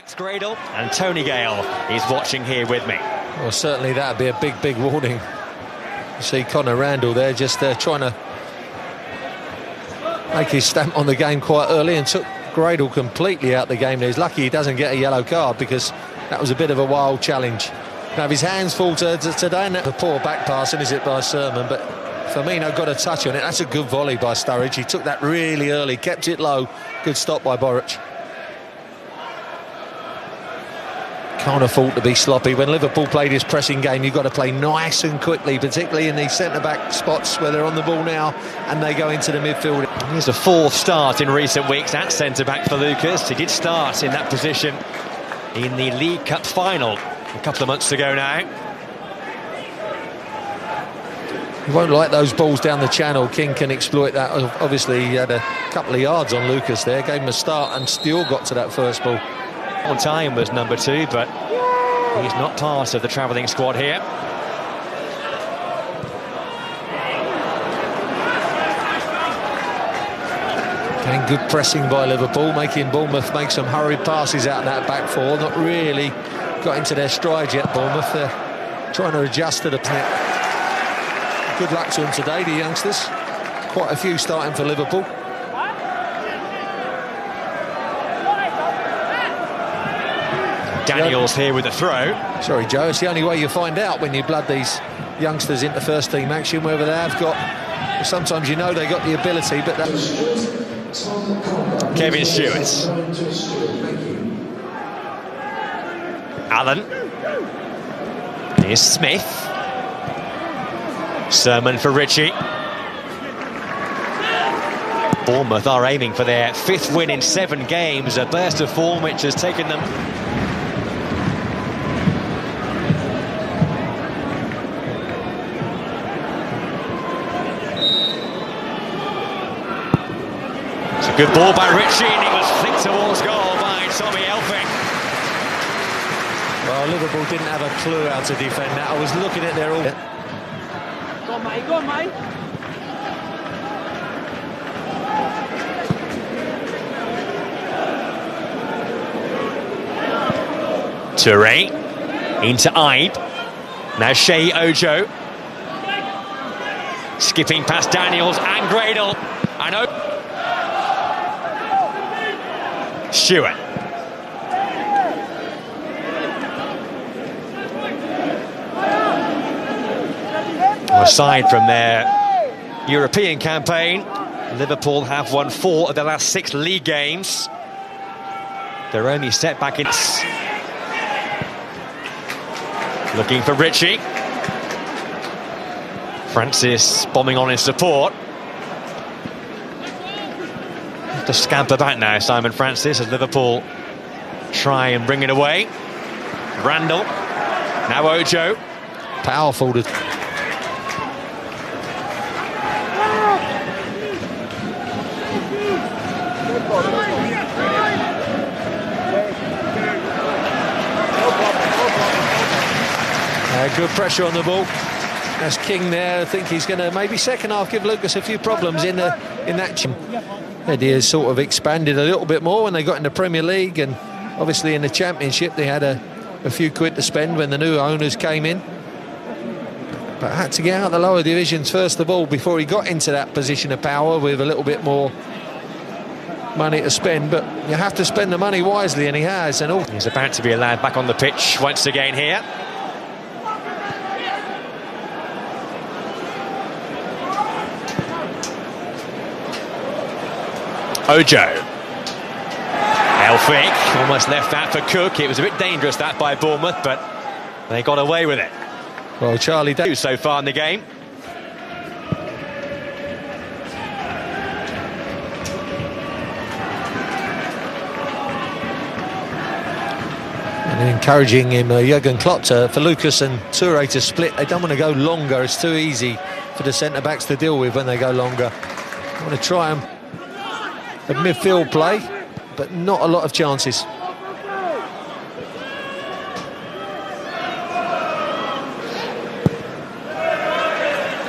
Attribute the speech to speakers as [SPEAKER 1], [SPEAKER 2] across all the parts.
[SPEAKER 1] Max Gradle and Tony Gale is watching here with me.
[SPEAKER 2] Well, certainly that'd be a big warning. You see Conor Randall there just trying to make his stamp on the game quite early and took Gradle completely out the game. He's lucky he doesn't get a yellow card because that was a bit of a wild challenge. Now his hands fall today, and that's a poor back passing, is it, by Sermon, but Firmino got a touch on it. That's a good volley by Sturridge. He took that really early, kept it low. Good stop by Bournemouth. Can't afford to be sloppy. When Liverpool played his pressing game, you've got to play nice and quickly, particularly in these centre-back spots where they're on the ball now and they go into the midfield.
[SPEAKER 1] Here's a fourth start in recent weeks at centre-back for Lucas. He did start in that position in the League Cup final a couple of months ago now.
[SPEAKER 2] He won't like those balls down the channel. King can exploit that. Obviously, he had a couple of yards on Lucas there, gave him a start and still got to that first ball.
[SPEAKER 1] On time was number 2, but he's not part of the travelling squad here.
[SPEAKER 2] Again, good pressing by Liverpool, making Bournemouth make some hurried passes out in that back four. Not really got into their stride yet, Bournemouth. They're trying to adjust to the net. Good luck to them today, the youngsters. Quite a few starting for Liverpool.
[SPEAKER 1] Daniels here with a throw.
[SPEAKER 2] Sorry, Joe, it's the only way you find out when you blood these youngsters into first team action, whether they have got... Sometimes you know they got the ability, but that's...
[SPEAKER 1] Kevin Stewart. Allen. Here's Smith. Sermon for Ritchie. Bournemouth are aiming for their 5th win in 7 games, a burst of form which has taken them... Good ball by Ritchie, and it was flicked towards goal by Tommy Elphick.
[SPEAKER 2] Well, Liverpool didn't have a clue how to defend that. I was looking at their all...
[SPEAKER 3] Go on, mate, go on, mate.
[SPEAKER 1] Touré into Ibe. Now Shea Ojo. Skipping past Daniels and Gradle. And Stewart. Aside from their European campaign, Liverpool have won 4 of their last 6 league games. Their only setback in... Looking for Ritchie. Francis bombing on in support. To scamper back now, Simon Francis, as Liverpool try and bring it away. Randall. Now Ojo.
[SPEAKER 2] Powerful to... good pressure on the ball. That's King there. I think he's going to maybe second half give Lucas a few problems in that. Idea sort of expanded a little bit more when they got in the Premier League, and obviously in the Championship they had a few quid to spend when the new owners came in, but had to get out the lower divisions first of all before he got into that position of power with a little bit more money to spend. But you have to spend the money wisely, and he has. And
[SPEAKER 1] he's about to be allowed back on the pitch once again here. Ojo. Elphick almost left that for Cook. It was a bit dangerous that by Bournemouth, but they got away with it.
[SPEAKER 2] Well, Charlie Davies
[SPEAKER 1] so far in the game.
[SPEAKER 2] And encouraging him, Jurgen Klopp, for Lucas and Touré to split. They don't want to go longer. It's too easy for the centre-backs to deal with when they go longer. I want to try them. A midfield play, but not a lot of chances.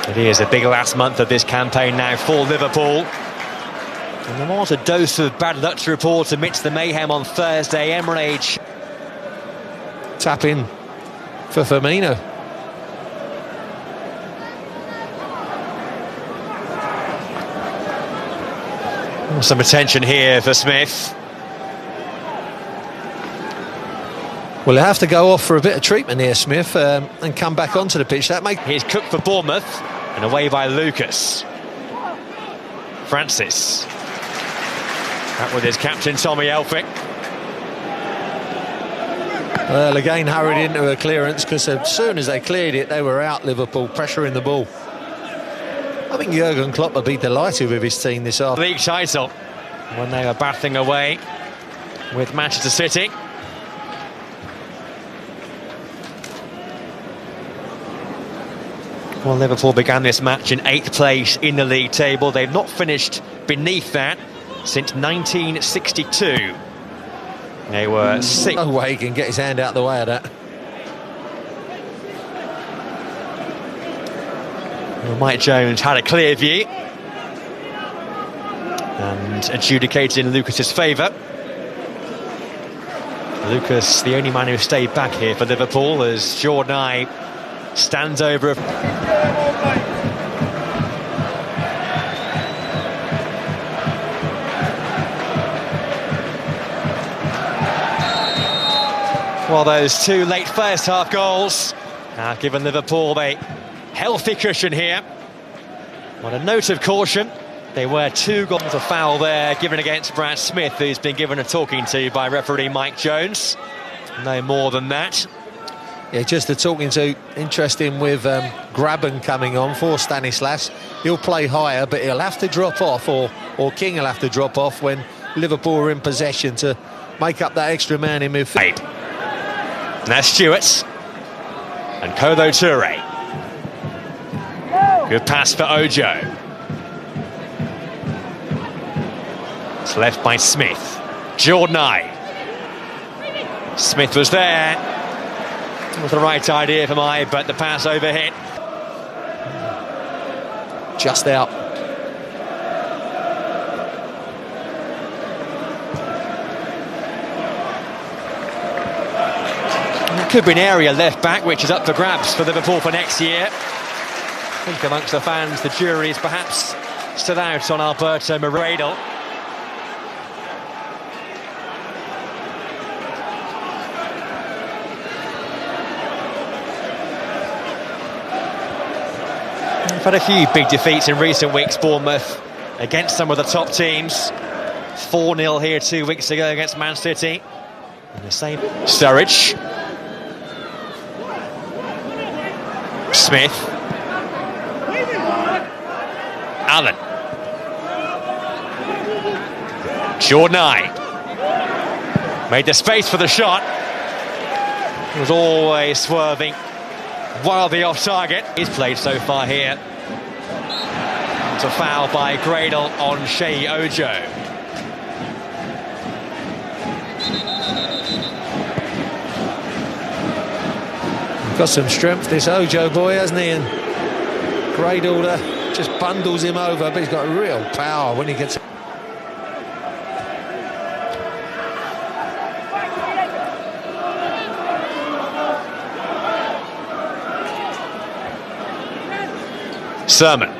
[SPEAKER 1] It is a big last month of this campaign now for Liverpool. And there was a dose of bad luck to report amidst the mayhem on Thursday. Emre
[SPEAKER 2] Tap in for Firmino.
[SPEAKER 1] Some attention here for Smith.
[SPEAKER 2] Well, he'll have to go off for a bit of treatment here, Smith, and come back onto the pitch.
[SPEAKER 1] Here's Cook for Bournemouth, and away by Lucas. Francis. Out with his captain, Tommy Elphick.
[SPEAKER 2] Well, again, hurried into a clearance, because as soon as they cleared it, they were out, Liverpool, pressuring the ball. I think Jurgen Klopp would be delighted with his team this afternoon.
[SPEAKER 1] League title, when they were battling away with Manchester City. Well, Liverpool began this match in 8th place in the league table. They've not finished beneath that since 1962. They were 6th.
[SPEAKER 2] No way he can get his hand out the way of that.
[SPEAKER 1] Well, Mike Jones had a clear view and adjudicated in Lucas's favour. Lucas, the only man who stayed back here for Liverpool, as Jordan stands over. Well, those two late first half goals have given Liverpool a healthy cushion here. On a note of caution, there were 2 goals. A foul there given against Brad Smith, who's been given a talking to by referee Mike Jones. No more than that.
[SPEAKER 2] Yeah, just the talking to. Interesting with Graben coming on for Stanislas. He'll play higher, but he'll have to drop off, or King will have to drop off when Liverpool are in possession to make up that extra man in midfield.
[SPEAKER 1] Now Stewart and Kolo Toure. Good pass for Ojo. It's left by Smith. Jordan. Smith was there. It was the right idea for Mai, but the pass overhit.
[SPEAKER 2] Just out.
[SPEAKER 1] And it could be an area left back, which is up for grabs for Liverpool for next year. I think amongst the fans, the jury is perhaps still out on Roberto. We've had a few big defeats in recent weeks, Bournemouth, against some of the top teams. 4-0 here 2 weeks ago against Man City. And the same. Sturridge. Smith. Allen. Jordan. Made the space for the shot. He was always swerving wildly off target. He's played so far here. It's a foul by Gradle on Shea Ojo.
[SPEAKER 2] Got some strength, this Ojo boy, hasn't he? And Gradle just bundles him over, but he's got real power when he gets.
[SPEAKER 1] Sermon.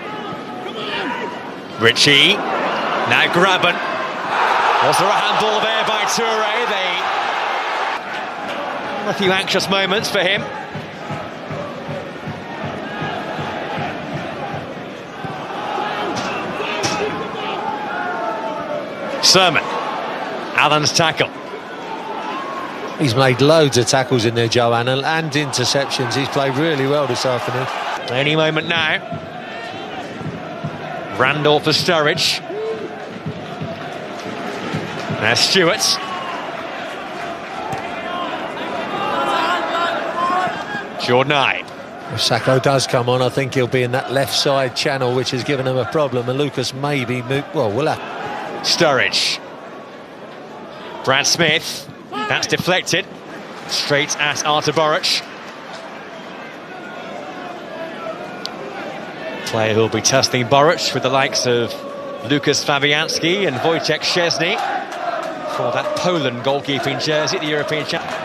[SPEAKER 1] Ritchie. Now Graben. Was there a handball there by Toure? A few anxious moments for him. Sermon. Allen's tackle.
[SPEAKER 2] He's made loads of tackles in there, Joanne, and interceptions. He's played really well this afternoon.
[SPEAKER 1] Any moment now. Randall for Sturridge. Now Stewart. Jordan.
[SPEAKER 2] If Sacco does come on, I think he'll be in that left side channel, which has given him a problem. And Lucas maybe we'll have.
[SPEAKER 1] Sturridge. Brad Smith. That's deflected. Straight at Artur Boruc. Player who'll be testing Boruc with the likes of Lukas Fabianski and Wojciech Szczesny for that Poland goalkeeping jersey, the European Champions.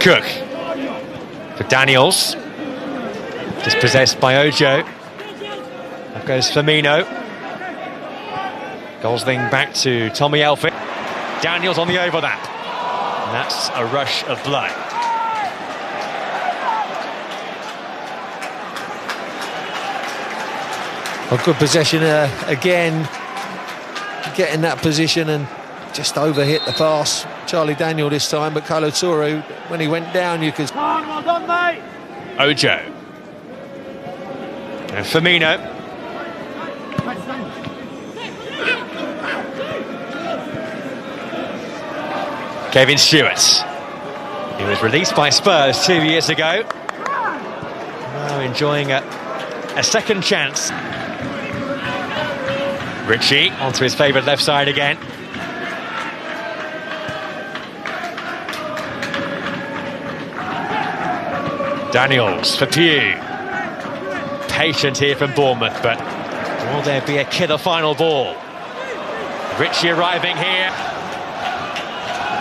[SPEAKER 1] Cook for Daniels, dispossessed by Ojo. Up goes Firmino. Gosling back to Tommy Elphick. Daniels on the overlap. And that's a rush of blood.
[SPEAKER 2] A good possession again, getting that position and just overhit the pass. Charlie Daniel this time, but Kolo Toure, when he went down, you could...
[SPEAKER 3] Well done, mate.
[SPEAKER 1] Ojo. And Firmino. Kevin Stewart. He was released by Spurs 2 years ago. Now enjoying a second chance. Ritchie onto his favourite left side again. Daniels for Pugh. Patient here from Bournemouth, but will there be a killer final ball? Ritchie arriving here.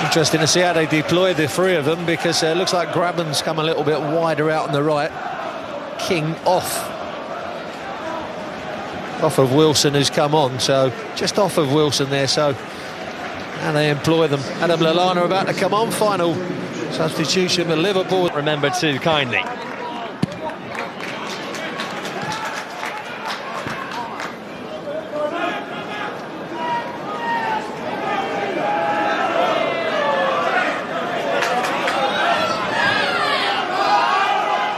[SPEAKER 2] Interesting to see how they deploy the three of them, because it looks like Graben's come a little bit wider out on the right. King off of Wilson, who's come on, so just off of Wilson there, so and they employ them. Adam Lallana about to come on, final substitution for Liverpool.
[SPEAKER 1] Remember too kindly.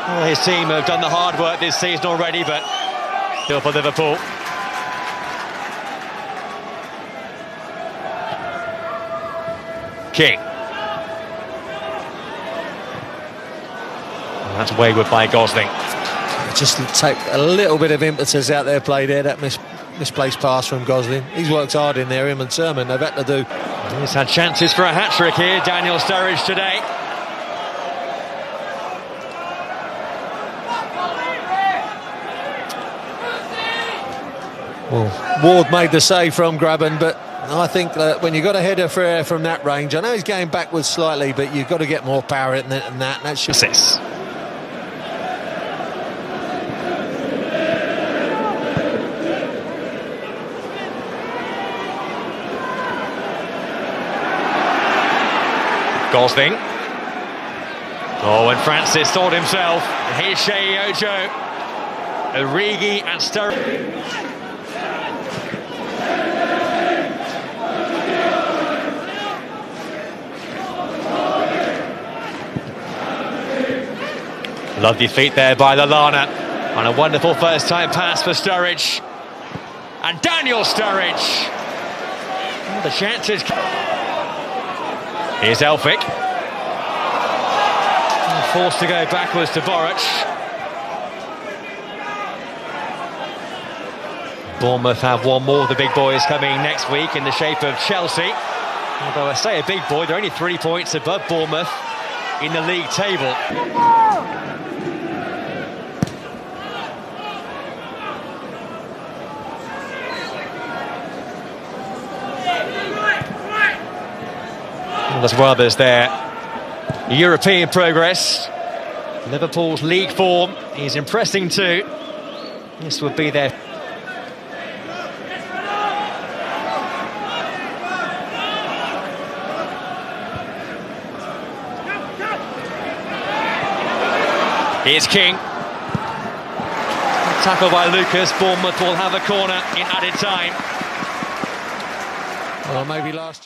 [SPEAKER 1] Well, his team have done the hard work this season already, but still for Liverpool. King. Well, that's wayward by Gosling.
[SPEAKER 2] Just take a little bit of impetus out there play there, that misplaced pass from Gosling. He's worked hard in there, him and Sermon, they've had to do.
[SPEAKER 1] He's had chances for a hat-trick here, Daniel Sturridge today.
[SPEAKER 2] Well, Ward made the save from Graben, but I think that when you got a header for air from that range, I know he's going backwards slightly, but you've got to get more power in that, and that should...
[SPEAKER 1] Gosling. Oh, and Francis thought himself. Here's Shea Ojo. Origi and Sturridge. Lovely feet there by Lallana. On a wonderful first-time pass for Sturridge. And Daniel Sturridge. Oh, the chances. Here's Elphick. Forced to go backwards to Boric. Bournemouth have one more of the big boys coming next week in the shape of Chelsea. Although I say a big boy, they're only 3 points above Bournemouth in the league table. As well as their European progress. Liverpool's league form is impressing too. This would be their... Here's King. Tackle by Lucas. Bournemouth will have a corner in added time.
[SPEAKER 2] Well, maybe last...